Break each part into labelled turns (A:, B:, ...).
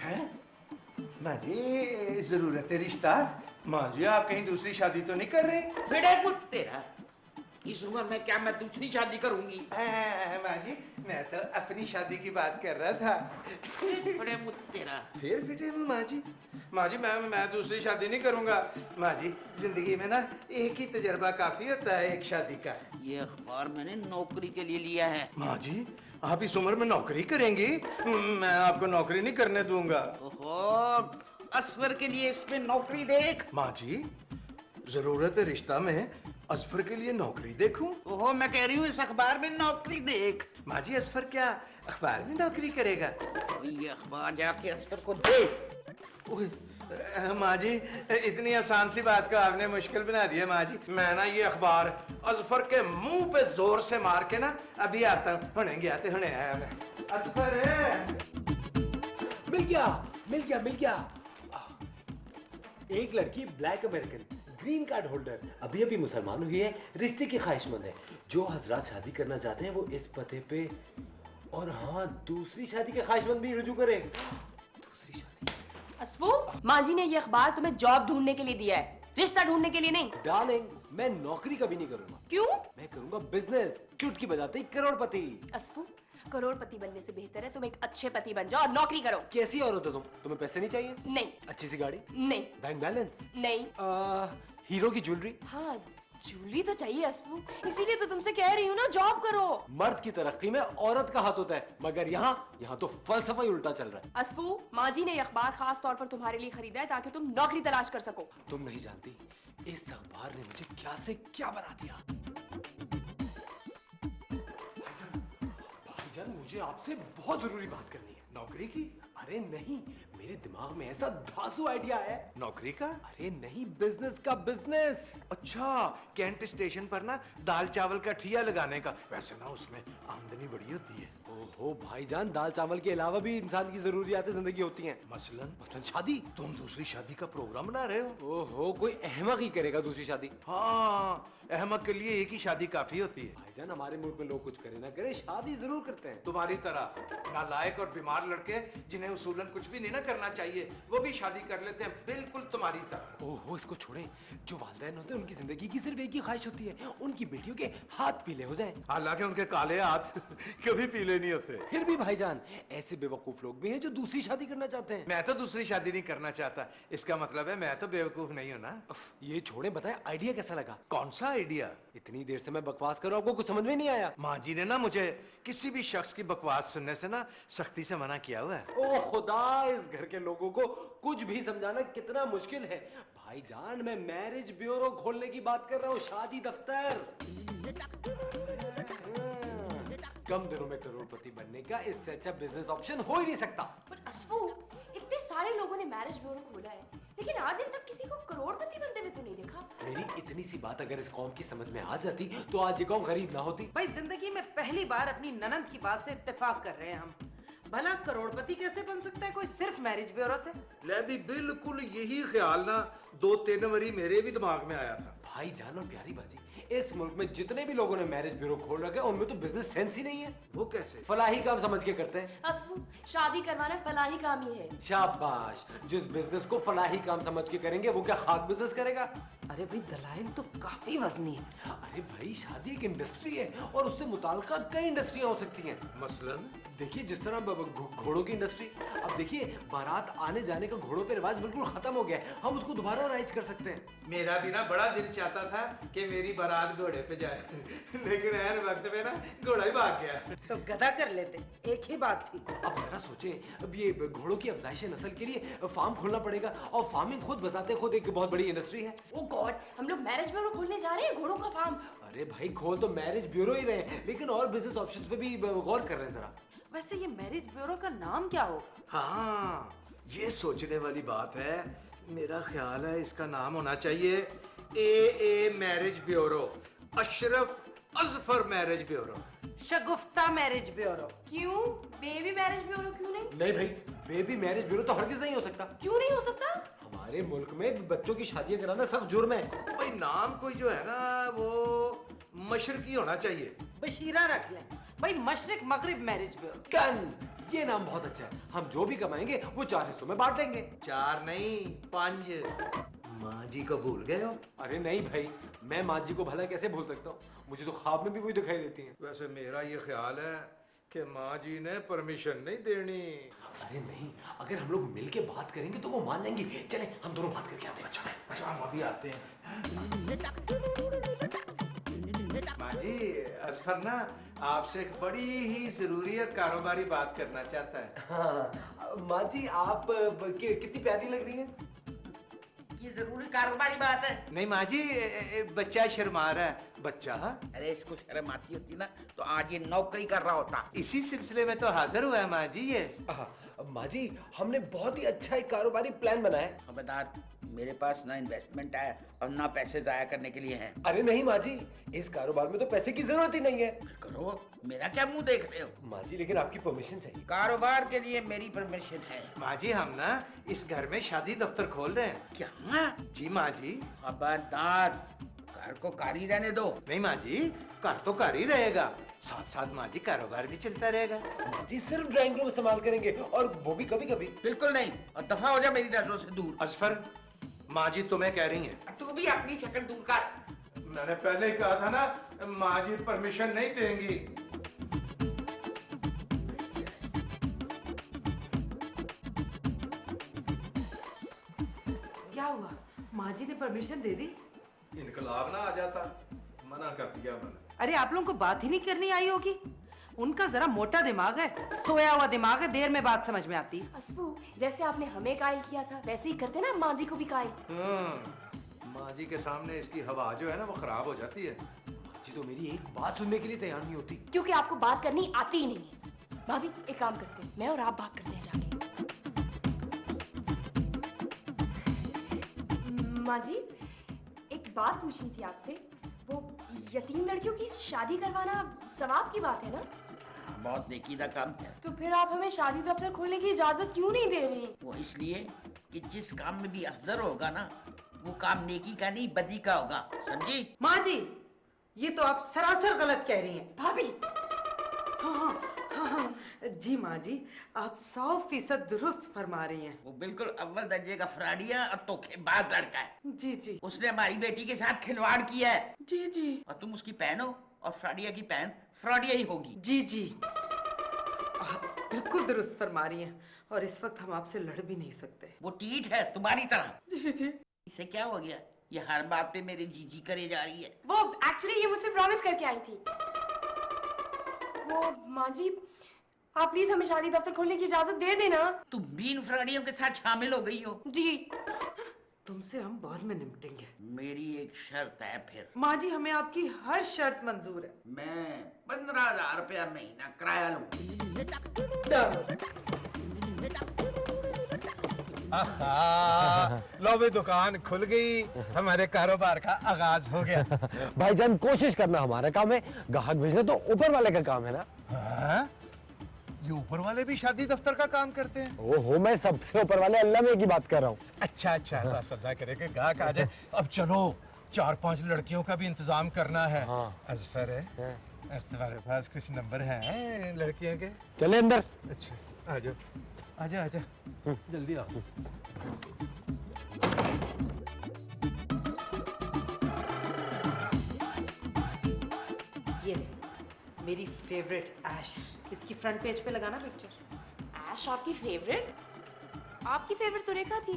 A: हैं? माँ जी जरूरत है रिश्ता। माँ जी आप कहीं दूसरी शादी तो नहीं कर रहे?
B: फिर मुझ तेरा इस उम्र में क्या मैं दूसरी शादी करूंगी?
A: माँ जी मैं तो अपनी शादी की बात कर रहा था।
B: फिर मुझ तेरा
A: फिर फिटे मुँह माँ जी। माँ जी मैं दूसरी शादी नहीं करूंगा। माँ जी जिंदगी में ना एक ही तजर्बा काफी होता है एक शादी का।
B: ये अखबार मैंने नौकरी के लिए लिया है।
A: माँ जी आप इस उम्र में नौकरी करेंगी? मैं आपको नौकरी नहीं करने दूंगा।
B: ओहो, असफर के लिए इसमें नौकरी देख।
A: माँ जी जरूरत है रिश्ता में असफर के लिए नौकरी देखूं?
B: ओहो, मैं कह रही हूँ इस अखबार में नौकरी देख।
A: माँ जी असफर क्या अखबार में नौकरी करेगा?
B: ये अखबार जाके असफर को दे।
A: माँ जी इतनी आसान सी बात को आपने मुश्किल बना दिया। माँ जी मैं ना ये अखबार असफर के मुंह पे जोर से मार के ना अभी आता हूँ। हुणे आया मैं। असफर
C: मिल गया मिल गया मिल गया। एक लड़की black American green card holder अभी अभी मुसलमान हुई है, रिश्ते की ख्वाहिशमंद है। जो हजरात शादी करना चाहते हैं वो इस पते पे, और हाँ दूसरी शादी के ख्वाहिशमंद भी रुजू करें। दूसरी शादी।
D: असफू, माँ जी ने ये अखबार तुम्हें जॉब ढूंढने के लिए दिया है, रिश्ता ढूंढने के लिए नहीं।
C: डार्लिंग मैं नौकरी कभी नहीं करूंगा।
D: क्यों?
C: मैं करूंगा बिजनेस, चुटकी बजाते ही करोड़पति।
D: असफू, करोड़पति बनने से बेहतर है तुम एक अच्छे पति बन जाओ और नौकरी करो।
C: कैसी औरत हो तुम? तुम्हें पैसे नहीं चाहिए?
D: नहीं।
C: अच्छी सी गाड़ी?
D: नहीं।
C: Bank balance?
D: नहीं।
C: हीरो की ज्वेलरी?
D: हाँ ज्वेलरी तो चाहिए असफू, इसीलिए तो तुमसे कह रही हूँ ना जॉब करो।
C: मर्द की तरक्की में औरत का हाथ होता है, मगर यहाँ तो फलसफा ही उल्टा चल रहा है।
D: असफू, माँ जी ने ये अखबार खास तौर पर तुम्हारे लिए खरीदा है ताकि तुम नौकरी तलाश कर सको।
C: तुम नहीं जानती इस अखबार ने मुझे क्या से क्या बना दिया। भाईजान मुझे आपसे बहुत जरूरी बात करनी है।
A: नौकरी की?
C: अरे नहीं, मेरे दिमाग में ऐसा धांसू आइडिया है।
A: नौकरी का?
C: अरे नहीं, बिजनेस का बिजनेस।
A: अच्छा कैंट स्टेशन पर ना दाल चावल का ठिया लगाने का। वैसे ना उसमें आमदनी बड़ी होती है।
C: ओहो भाईजान, दाल चावल के अलावा भी इंसान की जरूरियातें जिंदगी होती हैं।
A: मसलन
C: शादी।
A: तुम दूसरी शादी का प्रोग्राम बना रहे हो?
C: ओहो, कोई अहमक ही करेगा दूसरी शादी।
A: हाँ अहमक के लिए एक ही शादी काफी होती है।
C: भाईजान हमारे मुल्क में लोग कुछ करे ना करे शादी जरूर करते हैं।
A: तुम्हारी तरह नालायक और बीमार लड़के जिन्हें उसूलन कुछ भी नहीं ना करना चाहिए वो भी शादी कर लेते हैं, बिल्कुल तुम्हारी तरह।
C: ओहो इसको छोड़े, जो वालिदैन होते हैं उनकी जिंदगी की सिर्फ एक ही ख्वाहिश होती है, उनकी बेटियों के हाथ पीले हो जाएं।
A: हालांकि उनके काले हाथ कभी पीले नहीं होते।
C: फिर भी भाईजान ऐसे बेवकूफ लोग भी हैं जो दूसरी शादी करना चाहते हैं।
A: मैं तो दूसरी शादी नहीं करना चाहता, इसका मतलब है मैं तो बेवकूफ नहीं हूं ना।
C: ये छोड़े, बताएं आइडिया कैसा लगा?
A: कौन सा आइडिया?
C: इतनी देर से मैं बकवास कर रहा हूं, आपको कुछ समझ में नहीं आया?
A: माँ जी ने ना मुझे किसी भी शख्स की बकवास सुनने से ना सख्ती से मना किया हुआ है।
C: ओ खुदा, इस घर के लोगों को कुछ भी समझाना कितना मुश्किल है। भाईजान मैं मैरिज ब्यूरो खोलने की बात कर रहा हूँ, शादी दफ्तर। कम दिनों में करोड़पति बनने का इससे अच्छा बिजनेस ऑप्शन हो ही नहीं सकता।
D: पर असफू, इतने सारे लोगों ने मैरिज ब्यूरो खोला है लेकिन आज दिन तक किसी को करोड़पति बनते हुए तो नहीं देखा।
C: मेरी इतनी सी बात अगर इस कौम की समझ में आ जाती तो आज ये कौम गरीब ना होती।
E: भाई जिंदगी में पहली बार अपनी ननंद की बात से इत्तेफाक कर रहे हैं हम। भला करोड़पति कैसे बन सकता है कोई सिर्फ मैरिज ब्यूरो से?
A: ले भी बिल्कुल यही ख्याल ना 2-3 वरी मेरे भी दिमाग में आया था।
C: भाई जान और प्यारी बाजी, इस मुल्क में जितने भी लोगों ने मैरिज ब्यूरो खोल रखा है उनमें तो बिजनेस सेंस ही नहीं है।
A: वो कैसे?
C: फलाही काम समझ के करते हैं।
D: असफू, शादी करवाना फलाही काम ही है।
C: शाबाश, जिस बिजनेस को फलाही काम समझ के करेंगे वो क्या खाक बिजनेस करेगा?
E: अरे भाई दलाइल तो काफी वजनी है।
C: अरे भाई शादी एक इंडस्ट्री है और उससे मुताल्लिका कई इंडस्ट्रियां हो सकती हैं।
A: मसलन
C: देखिए जिस तरह घोड़ों की इंडस्ट्री, अब देखिए बारात आने जाने का घोड़ों पे रिवाज बिल्कुल खत्म हो गया है, हम उसको दोबारा राइज कर सकते हैं।
A: मेरा भी ना बड़ा दिल चाहता था कि मेरी बारात घोड़े पे जाए लेकिन हर वक्त पे ना घोड़ा ही भाग गया।
E: तो गधा कर लेते, एक ही बात थी।
C: अब जरा सोचें, अब ये घोड़ों की अफजाइश नस्ल के लिए फार्म खोलना पड़ेगा और फार्मिंग खुद बजाते खुद एक बहुत बड़ी इंडस्ट्री है।
D: ओ गॉड, हम लोग मैरिज ब्यूरो खोलने जा रहे हैं, घोड़ों का फार्म।
C: अरे भाई खोल तो मैरिज ब्यूरो ही रहे हैं, लेकिन और बिजनेस ऑप्शंस पे भी गौर कर रहे हैं जरा।
E: वैसे ये मैरिज ब्यूरो का नाम क्या होगा?
A: हाँ ये सोचने वाली बात है। मेरा ख्याल है इसका नाम होना चाहिए a marriage bureau, Ashraf Azfar marriage bureau.
E: Shagufta marriage bureau.
D: क्यों? बेबी मैरिज ब्यूरो क्यों नहीं?
C: नहीं भाई, बेबी मैरिज ब्यूरो तो हरगिज नहीं हो सकता।
D: क्यों नहीं हो सकता?
C: हमारे मुल्क में बच्चों की शादियां कराना सख्त जुर्म है।
A: भाई नाम कोई जो है ना वो मशरकी होना चाहिए।
E: बशीरा रख लें, भाई मशरिक मगरिब मैरिज ब्यूरो।
C: डन, ये नाम बहुत अच्छा है। हम जो भी कमाएंगे वो 4 हिस्सों में बांट लेंगे।
A: 4 नहीं 5। माँ जी को भूल गए हो?
C: अरे नहीं भाई, मैं माँ जी को भला कैसे भूल सकता हूँ? मुझे तो ख्वाब में भी वही दिखाई देती हैं।
A: वैसे मेरा ये ख्याल है कि माँ जी ने परमिशन नहीं देनी।
C: अरे नहीं, अगर हम लोग मिल के बात करेंगे तो वो मान जाएंगी। चले हम दोनों बात करके आते हैं।
A: अच्छा हम अभी आते हैं। माँ जी, असफर ना आपसे एक बड़ी ही जरूरी और कारोबारी बात करना चाहता है।
C: हाँ, माँ जी आप कितनी प्यारी लग रही हैं।
B: ये जरूरी कारोबारी बात है।
A: नहीं माँ जी, बच्चा शर्मा रहा है। बच्चा?
B: अरे इसको शर्म आती होती ना तो आज ये नौकरी कर रहा होता।
A: इसी सिलसिले में तो हाजिर हुआ है माँ जी ये।
C: माँ जी, हमने बहुत ही अच्छा एक कारोबारी प्लान बनाया है।
B: खबरदार, मेरे पास ना इन्वेस्टमेंट है और ना पैसे जाया करने के लिए हैं।
C: अरे नहीं माँ जी, इस कारोबार में तो पैसे की जरूरत ही नहीं है।
B: फिर करो, मेरा क्या मुंह देख रहे हो?
C: माँ जी लेकिन आपकी परमिशन चाहिए।
B: कारोबार के लिए मेरी परमिशन है।
A: माँ जी हम ना इस घर में शादी दफ्तर खोल रहे हैं।
B: क्या?
A: जी माँ जी।
B: खबरदार, घर को कारी रहने दो।
A: नहीं माँ जी, घर तो घर ही रहेगा, साथ साथ माँ जी कारोबार भी चलता रहेगा।
C: माँ जी सिर्फ ड्राइंग रूम इस्तेमाल करेंगे और वो भी कभी कभी।
B: बिल्कुल नहीं, और दफा हो जा मेरी नजरों से दूर।
A: असफर, माँ जी तुम्हें कह रही हैं।
B: तू भी अपनी शक्ल दूर कर।
A: मैंने पहले ही कहा था ना, माँ जी परमिशन नहीं देंगी।
E: क्या हुआ, माँ जी ने परमिशन दे दी?
A: इनकलाब ना आ जाता, मना कर दिया मैंने।
E: अरे आप लोगों को बात ही नहीं करनी आई होगी। उनका जरा मोटा दिमाग है, सोया हुआ दिमाग है, देर में बात समझ में आती है।
D: असफू, जैसे आपने हमें कायल किया था वैसे ही करते ना माँ जी को भी कायल।
A: माँ जी के सामने इसकी हवा जो है ना वो खराब हो जाती है।
C: माँ जी तो मेरी एक बात सुनने के लिए तैयार नहीं होती।
D: क्योंकि आपको बात करनी आती ही नहीं है। भाभी एक काम करते हैं, मैं और आप बात करते हैं जाके। माँ जी, एक बात पूछनी थी आपसे। वो यतीम लड़कियों की शादी करवाना सवाब की बात है ना?
B: बहुत नेकी का काम है।
D: तो फिर आप हमें शादी दफ्तर खोलने की इजाजत क्यों नहीं दे रही?
B: वो इसलिए कि जिस काम में भी अफजर होगा ना, वो काम नेकी का नहीं बदी का होगा, समझी?
E: माँ जी, ये तो आप सरासर गलत कह रही हैं।
D: भाभी
E: हाँ, जी माँ जी, आप 100% दुरुस्त फरमा रही हैं।
B: वो बिल्कुल अव्वल दर्जे का फ्राडिया और धोखेबाज लड़का है।
E: जी जी
B: उसने हमारी बेटी के साथ खिलवाड़ किया है।
E: जी जी
B: और तुम उसकी बहन हो, और फ्राडिया की बहन फ्राडिया ही होगी।
E: जी जी, आप बिल्कुल दुरुस्त फरमा रही हैं। और इस वक्त हम आपसे लड़ भी नहीं सकते।
B: वो टीठ है तुम्हारी तरह।
E: जी जी।
B: इसे क्या हो गया? ये हर बात पे मेरे जीजी करे जा रही है।
D: वो एक्चुअली ये मुझसे प्रॉमिस करके आई थी। वो माँ जी, आप प्लीज हमें शादी दफ्तर खोलने की इजाजत दे देना।
B: तुम भी इन फ्राडियों के साथ शामिल हो गई हो।
D: जी।
E: तुमसे हम बाद में निपटेंगे।
B: मेरी एक शर्त है फिर।
E: माँ जी, हमें आपकी हर शर्त मंजूर है।
B: मैं 15,000 रुपया महीना किराया लूं।
A: लो भी दुकान खुल गई, हमारे कारोबार का आगाज हो गया।
C: भाईजान कोशिश करना हमारा काम है, ग्राहक भेजना तो ऊपर वाले का काम है ना।
A: हाँ? ये ऊपर वाले भी शादी दफ्तर का काम करते हैं?
C: ओहो, मैं सबसे ऊपर वाले अल्लाह में की बात कर रहा हूँ।
A: अच्छा बस अल्लाह करे कि गाहक आ जाए। अब चलो 4-5 लड़कियों का भी इंतजाम करना है।
C: हाँ।
A: अजफर है, तुम्हारे पास कुछ नंबर हैं लड़कियों के?
C: चले अंदर।
A: अच्छा आ जाओ, आजा जल्दी आओ।
E: ये ले, मेरी फेवरेट ऐश। इसकी फ्रंट पेज पे लगाना पिक्चर।
D: ऐश आपकी फेवरेट? आपकी फेवरेट तो रेखा थी।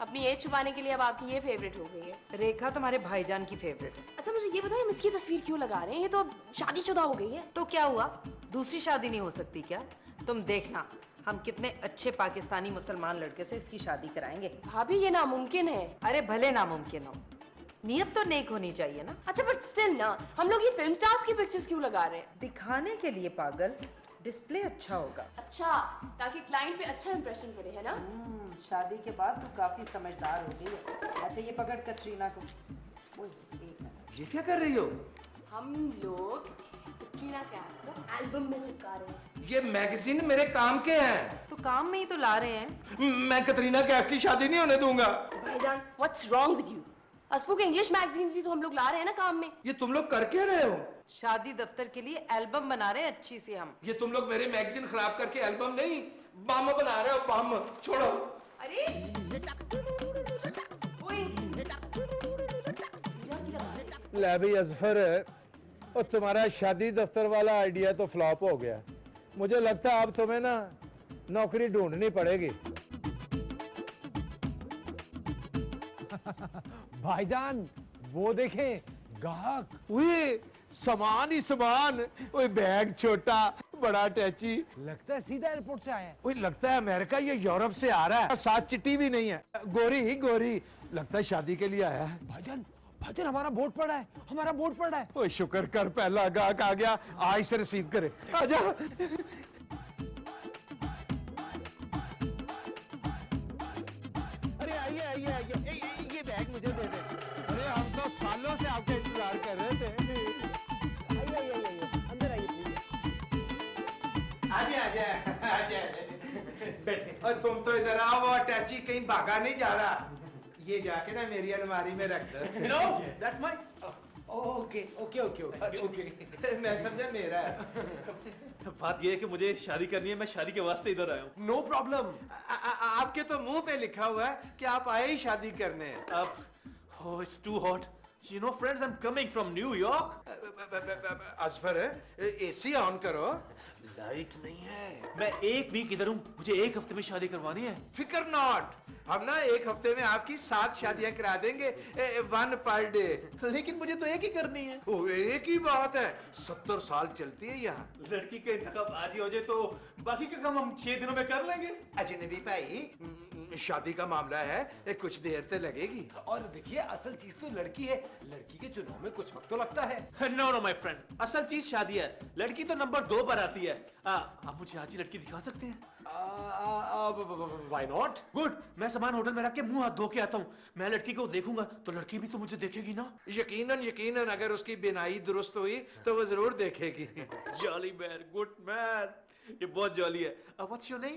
D: अपनी एज छुपाने के लिए अब आपकी ये फेवरेट हो गई है।
E: रेखा तुम्हारे भाईजान की फेवरेट है।
D: अच्छा मुझे ये बताइए, हम इसकी तस्वीर क्यों लगा रहे हैं? ये तो अब शादीशुदा हो गई है।
E: तो क्या हुआ, दूसरी शादी नहीं हो सकती क्या? तुम देखना, हम कितने अच्छे पाकिस्तानी मुसलमान लड़के से इसकी शादी कराएंगे।
D: भाभी ये नामुमकिन है।
E: अरे भले नामुमकिन हो, नियत तो नेक होनी चाहिए ना।
D: अच्छा बट स्टिल ना, हम लोग ये फिल्म स्टार्स की पिक्चर्स क्यों लगा रहे हैं?
E: दिखाने के लिए पागल, डिस्प्ले अच्छा होगा।
D: अच्छा, ताकि क्लाइंट पे अच्छा इंप्रेशन पड़े, है ना?
E: शादी के बाद तू काफी समझदार हो गई है। अच्छा ये पकड़ कटरीना को। ओए, एक मिनट।
A: ये क्या कर रही हो?
D: हम लोग कटरीना कैफ को एल्बम में चिपका रहे हैं।
A: ये मैगजीन मेरे काम के हैं।
E: तो काम में ही तो ला रहे हैं।
A: मैं कतरीना कैफ की शादी नहीं होने दूंगा।
D: भाईजान, व्हाट्स रॉन्ग विद यू? असफू के इंग्लिश मैगजीन्स भी तो हम लोग ला रहे हैं ना काम में।
A: ये तुम लोग कर क्या रहे हो?
E: शादी दफ्तर के लिए एल्बम बना रहे हैं अच्छी सी हम।
A: ये तुम लोग मेरे मैगजीन खराब करके एल्बम नहीं बम बना रहे हो, बम। छोड़ो।
D: अरे ओए,
F: ले भाई अजफर, और तुम्हारा शादी दफ्तर वाला आइडिया तो फ्लॉप हो गया। मुझे लगता है अब तुम्हें ना नौकरी ढूंढनी पड़ेगी।
G: भाईजान वो देखें, ग्राहक।
F: वही सामान ही सामान, वही बैग छोटा बड़ा टैची।
G: लगता है सीधा एयरपोर्ट से आया है।
F: वही लगता है अमेरिका या यूरोप से आ रहा है, साथ चिट्ठी भी नहीं है। गोरी ही गोरी, लगता है शादी के लिए आया है।
G: भाईजान भाईजान हमारा बोर्ड पड़ा है, हमारा बोर्ड पड़ा है।
F: ओए शुक्र कर, पहला गाहक आ गया, आज से रिसीव करे। आजा। अरे आइए आइए आइए, ये बैग मुझे दे दे। अरे हम तो सालों से आपका इंतजार कर रहे थे।
G: आइए आइए आइए, अंदर आइए प्लीज।
A: आजा आजा आजा बैठे। और तुम तो इधर आओ, वो अटैची कहीं भागा नहीं जा रहा। ये जाके ना मेरी अलमारी में रख दो।
C: No that's my. Okay okay okay okay.
A: मैं समझा मेरा है।
H: बात यह है कि मुझे शादी करनी है, मैं शादी के वास्ते इधर आया हूँ।
C: No problem.
A: आपके तो मुंह पे लिखा हुआ है कि आप आए ही शादी करने।
H: अब oh, it's too hot. You know, friends, I'm coming from New York.
A: Azfar, AC on करो।
C: लाइट नहीं है।
H: मैं एक वीक इधर हूँ, मुझे एक हफ्ते में शादी करवानी है।
A: फिकर नॉट, हम ना एक हफ्ते में आपकी 7 शादियां करा देंगे, 1 पर डे।
H: लेकिन मुझे तो एक ही करनी है।
A: ओ, एक ही बात है, 70 साल चलती है यहाँ।
H: लड़की का इंतखाब आज ही हो जाए तो बाकी का काम हम 6 दिनों में कर लेंगे।
A: अजनबी भाई, शादी का मामला है, कुछ देर तो लगेगी।
C: और देखिए असल चीज तो लड़की है, लड़की के चुनाव में कुछ वक्त तो लगता है।
H: नो नो माय फ्रेंड, असल चीज शादी है, लड़की तो नंबर 2 पर आती है। आप मुझे आज ही लड़की दिखा सकते हैं?
C: Why not?
H: गुड, मैं सामान होटल में रख के मुंह हाथ धो के आता हूँ। मैं लड़की को देखूंगा तो लड़की भी तो मुझे देखेगी ना।
A: यकीनन यकीनन, अगर उसकी बिनाई दुरुस्त हुई तो वो जरूर देखेगी।
H: जॉली मैन, गुड मैन, ये बहुत जॉली है। What's your name?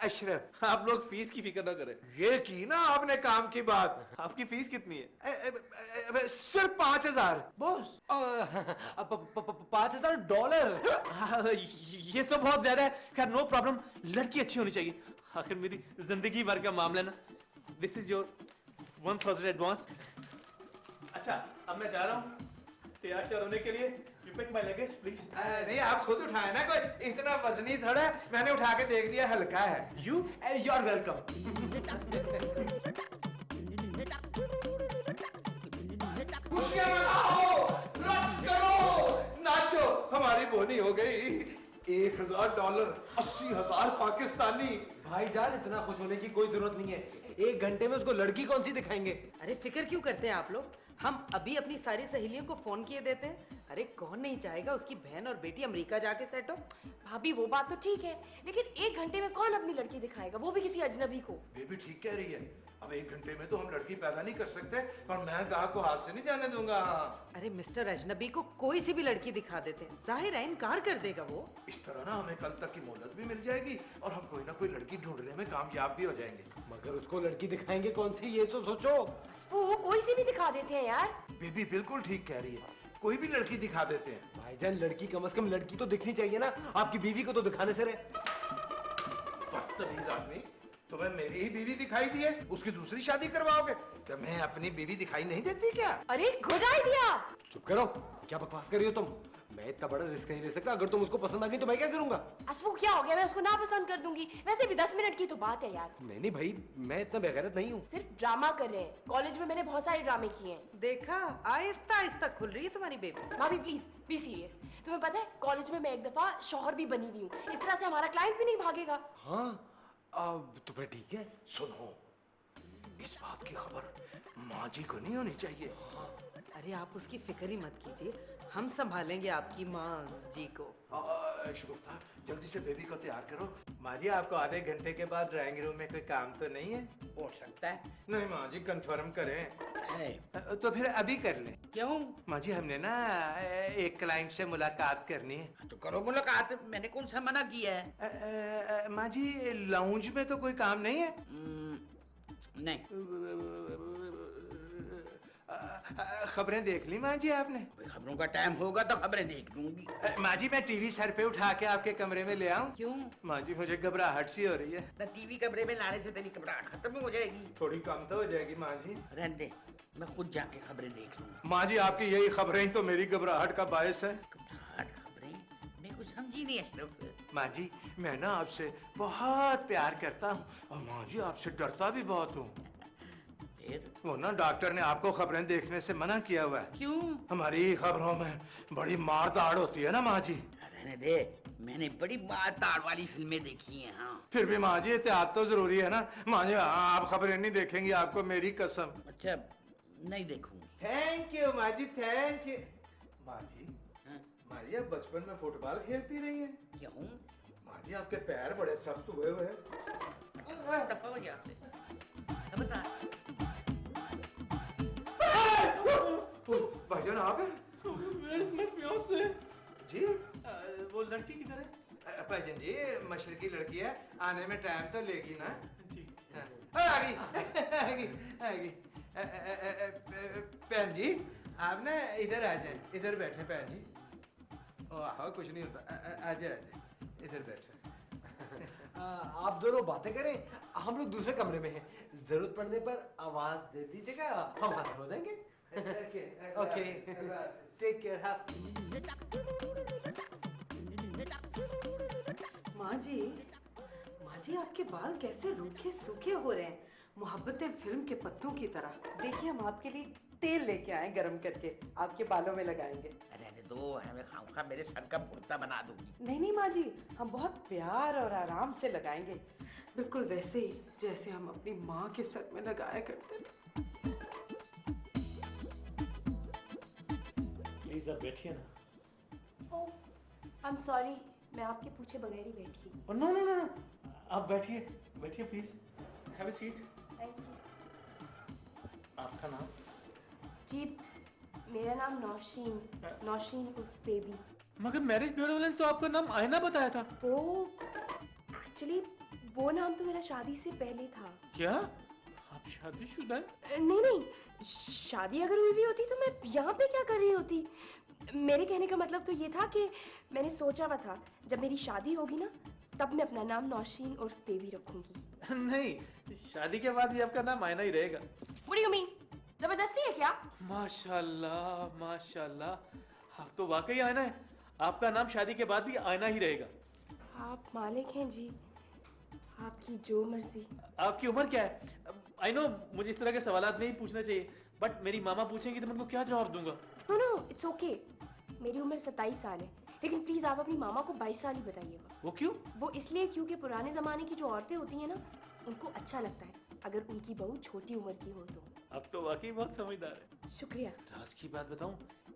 A: अशरफ।
H: आप लोग फीस की फिक्र ना करें।
A: ये की ना आपने काम की बात।
H: आपकी फीस कितनी है?
A: सिर्फ 5000।
H: बॉस,
C: $5,000।
H: ये तो बहुत ज्यादा है। खैर नो प्रॉब्लम, लड़की अच्छी होनी चाहिए, आखिर मेरी जिंदगी भर का मामला ना। This is your 1000 advance. अच्छा, अब मैं जा रहा हूँ तैयार होने के लिए। You pick my luggage please.
A: नहीं, आप खुद उठाए ना, कोई इतना वजनी थोड़ा है। मैंने उठा के देख लिया, हल्का है।
H: You
C: are welcome.
A: खुशियां मनाओ, रक्स करो, नाचो, हमारी बोनी हो गई। $1000, 80,000 पाकिस्तानी।
C: भाईजान इतना खुश होने की कोई जरूरत नहीं है, 1 घंटे में उसको लड़की कौन सी दिखाएंगे?
E: अरे फिक्र क्यों करते हैं आप लोग? हम अभी अपनी सारी सहेलियों को फोन किए देते हैं। अरे कौन नहीं चाहेगा उसकी बहन और बेटी अमेरिका जाके सेट हो।
D: भाभी वो बात तो ठीक है, लेकिन 1 घंटे में कौन अपनी लड़की दिखाएगा, वो भी किसी अजनबी को।
A: बेबी ठीक कह रही है। अब 1 घंटे में तो हम लड़की पैदा नहीं कर सकते, पर मैं गाहक को हाथ से नहीं जाने दूंगा।
E: अरे मिस्टर अजनबी को कोई सी भी लड़की दिखा देते हैं, जाहिर है इनकार कर देगा वो।
A: इस तरह ना हमें कल तक की मोहलत भी मिल जाएगी और हम कोई ना कोई लड़की ढूंढने में कामयाब भी हो जाएंगे।
C: मगर उसको लड़की दिखाएंगे कौन सी, ये तो सोचो।
D: वो कोई सी भी दिखा देते हैं यार।
A: बेबी बिल्कुल ठीक कह रही है, कोई भी लड़की दिखा देते हैं।
C: भाईजान लड़की कम से कम लड़की तो दिखनी चाहिए ना, आपकी बीवी को तो दिखाने से रहे।
A: बदतमीज आदमी, तुम्हें मेरी ही बीवी दिखाई दी है, उसकी दूसरी शादी करवाओगे? तो मैं अपनी बीवी दिखाई नहीं देती क्या?
D: अरे गुड आइडिया।
C: चुप करो, क्या बकवास कर रही हो तुम? मैं इतना बड़ा रिस्क नहीं ले सकता, अगर तुम उसको पसंद आ गई तो मैं क्या करूंगा?
D: असफू क्या हो गया, मैं उसको ना पसंद कर दूंगी। वैसे भी 10 मिनट की तो बात है यार।
C: नहीं नहीं भाई, मैं इतना बेगैरत नहीं हूँ।
D: सिर्फ ड्रामा कर रहे हैं, कॉलेज में मैंने बहुत सारे ड्रामे किए हैं।
E: देखा, आहिस्ता आहिस्ता खुल रही है तुम्हारी बेबी।
D: भाभी प्लीज बी सीरियस। तुम्हें पता है कॉलेज में मैं एक दफा शौहर भी बनी हुई हूँ, इस तरह से हमारा क्लाइंट भी नहीं भागेगा।
C: हाँ अब तो फिर ठीक है।
A: सुनो, इस बात की खबर माँ जी को नहीं होनी चाहिए।
E: अरे आप उसकी फिक्र ही मत कीजिए, हम संभालेंगे आपकी माँ जी को।
A: शुगुफ्ता, जल्दी से बेबी को तैयार करो। माँ जी, आपको आधे घंटे के बाद ड्राइंग रूम में कोई काम तो नहीं है?
B: हो सकता है।
A: नहीं माँ जी, कंफर्म करें।
B: है।
A: तो फिर अभी कर लें।
B: क्यों?
A: माँ जी, हमने ना एक क्लाइंट से मुलाकात करनी है।
B: तो करो मुलाकात, मैंने कौन सा मना किया है?
A: माँ जी, लाउंज में तो कोई काम नहीं है?
B: नहीं।
A: खबरें देख ली माँ जी आपने?
B: खबरों का टाइम होगा तो खबरें देख लूंगी।
A: माँ जी मैं टीवी सर पे उठा के आपके कमरे में ले आऊं?
B: क्यों?
A: माँ जी मुझे घबराहट सी हो रही है।
B: ना टीवी कमरे में लाने से तेरी घबराहट खत्म हो जाएगी।
A: थोड़ी कम तो हो जाएगी माँ जी।
B: रहने दे, मैं खुद जाके खबरें देख लूंगा।
A: माँ जी आपकी यही खबरें ही तो मेरी घबराहट का बायस है।
B: घबराहट खबरें? मैं कुछ समझी नहीं अशरफ।
A: माँ जी मैं ना आपसे बहुत प्यार करता हूँ और माँ जी आपसे डरता भी बहुत हूँ।
B: फिर?
A: वो ना डॉक्टर ने आपको खबरें देखने से मना किया हुआ है।
B: क्यों?
A: हमारी खबरों में बड़ी मार दाड़ होती है ना माँ जी।
B: रहने दे, मैंने बड़ी मार ताड़ वाली फिल्में देखी हैं। हाँ
A: फिर भी माँ जी एहतियात तो जरूरी है ना। माँ जी आप खबरें नहीं देखेंगी आपको मेरी कसम।
B: अच्छा, नहीं देखूंगी।
A: थैंक यू माँ जी, थैंक यू। माँ जी,
B: हाँ?
A: माँ जी आप बचपन में फुटबॉल खेलती रही हैं?
B: क्यों?
A: माँ जी आपके पैर बड़े सख्त हुए हुए हैं।
B: दफा हो यहाँ से। अब बता।
A: भाईजान आप हैं?
H: Where is my fiancée?
A: जी
H: वो लड़की किधर है?
A: भाईजान जी मशरकी लड़की है, आने में टाइम तो लेगी ना।
H: जी।
A: हाँ, आ गई आ गई आ गई। बहन जी आप ना इधर आ जाए, इधर बैठे बहन जी। ओह कुछ नहीं होता, आ जाए इधर बैठे।
C: आप दोनों बातें करें, हम लोग दूसरे कमरे में हैं। जरूरत पड़ने पर आवाज दे दीजिएगा, हम हाजिर हो जाएंगे। Okay, take care.
E: माँ जी आपके बाल कैसे रूखे सूखे हो रहे हैं, मोहब्बतें फिल्म के पत्तों की तरह। देखिए हम आपके लिए तेल लेके आए गरम करके, आपके बालों में लगाएंगे।
B: रहने दो, हमें खाऊंगा, मेरे सर का भुर्ता बना दूंगी।
E: नहीं माँ जी, हम बहुत प्यार और आराम से लगाएंगे, बिल्कुल वैसे ही जैसे हम अपनी माँ के सर में लगाया करते थे।
H: प्लीज आप बैठिए ना।
D: आई एम सॉरी, मैं आपके पूछे बगैर ही बैठी।
H: नो नो नो, आप बैठिए बैठिए please, have a seat.
D: Thank you.
H: आपका नाम?
D: जी मेरा नाम नौशीन, नौशीन उर्फ बेबी।
H: मगर मैरिज ब्यूरो वाले ने तो आपका नाम आयना बताया था।
D: वो एक्चुअली वो नाम तो मेरा शादी से पहले था।
H: क्या आप शादीशुदा हैं?
D: नहीं, शादी अगर हुई भी होती तो मैं यहाँ पे क्या कर रही होती। मेरे कहने का मतलब तो ये था कि मैंने सोचा हुआ था जब मेरी शादी होगी ना तब मैं अपना नाम नौशीन उर्फ बेबी रखूंगी।
H: नहीं, शादी के बाद भी आपका नाम आयना ही रहेगा।
D: What do you mean? जबरदस्ती है क्या?
H: माशाल्लाह माशाल्लाह, आप तो वाकई आयना है। आपका नाम शादी के बाद भी आयना ही रहेगा।
D: आप मालिक हैं जी, आपकी जो मर्जी।
H: आपकी उम्र क्या है? आई नो मुझे इस तरह के सवालात नहीं पूछना चाहिए, बट मेरी मामा पूछेंगी तो मैं उनको क्या जवाब दूंगा?
D: No it's okay. मेरी उम्र 27 साल है, लेकिन प्लीज आप अपनी मामा को 22 साल ही बताइएगा।
H: वो क्यों?
D: वो इसलिए क्योंकि पुराने जमाने की जो औरतें होती हैं ना, उनको अच्छा लगता है अगर उनकी बहू छोटी उम्र की हो तो।
H: अब तो वाकई बहुत समझदार है।
D: शुक्रिया।
H: राज की बात बताऊं,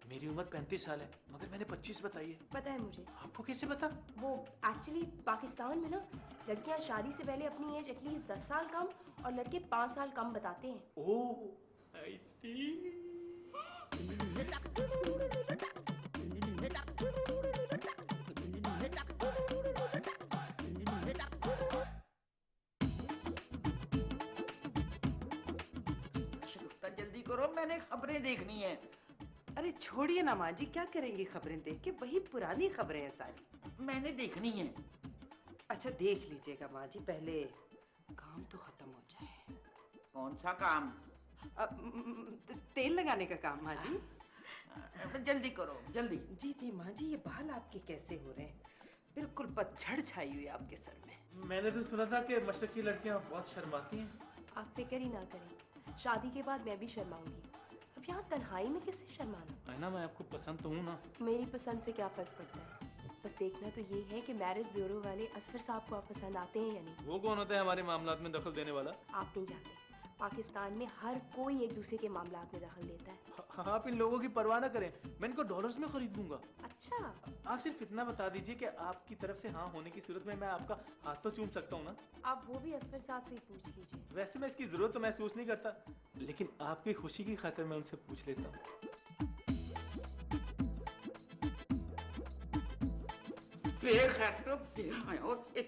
H: मेरी उम्र 35 साल है मगर मैंने 25 बताई है।
D: पता है मुझे।
H: आपको कैसे पता?
D: वो एक्चुअली पाकिस्तान में ना लड़कियां शादी से पहले अपनी एज एटलीस्ट 10 साल कम और लड़के 5 साल कम बताते हैं।
H: ओह आई सी।
B: जल्दी करो, मैंने खबरें देखनी है।
E: अरे छोड़िए ना माँ जी, क्या करेंगी खबरें देख के, वही पुरानी खबरें हैं सारी।
B: मैंने देखनी है।
E: अच्छा देख लीजिएगा माँ जी, पहले काम तो खत्म हो जाए।
B: कौन सा काम?
E: तेल लगाने का काम माँ जी।
B: जल्दी करो जल्दी।
E: जी माँ जी, ये बाल आपके कैसे हो रहे हैं, बिल्कुल पतझड़ छाई हुई है आपके सर में।
H: मैंने तो सुना था कि मशरक़ की लड़कियां बहुत शर्माती हैं।
D: आप फिक्र ही ना करें, शादी के बाद मैं भी शर्माऊंगी। अब यहाँ तन्हाई में किससे शर्माना।
H: आयना मैं आपको पसंद तो हूँ ना।
D: मेरी पसंद से क्या फर्क पड़ता है, बस देखना तो ये है कि मैरिज ब्यूरो वाले असफर साहब को आप पसंद आते हैं या नहीं।
H: वो कौन होता है हमारे मामलात में दखल देने वाला?
D: आप नहीं जानते, पाकिस्तान में हर कोई एक दूसरे के मामलात में दखल देता है।
H: आप इन लोगों की परवाह ना करें, मैं इनको डॉलर्स में खरीद लूंगा।
D: अच्छा,
H: आप सिर्फ इतना बता दीजिए कि आपकी तरफ से हाँ होने की सूरत में मैं आपका हाथ तो चूम सकता हूँ ना?
D: आप वो भी असफर साहब से ही पूछ लीजिए।
H: वैसे मैं इसकी जरूरत तो महसूस नहीं करता, लेकिन आपकी खुशी की खातिर मैं उनसे पूछ लेता हूँ।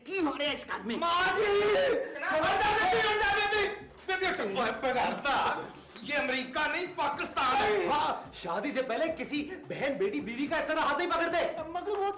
B: की हो रहा है इस घर में?
A: ये ये अमेरिका नहीं पाकिस्तान है।
C: हाँ, शादी से पहले किसी बहन बेटी बीवी का इस तरह हाथ नहीं पकड़ते।
G: मगर वो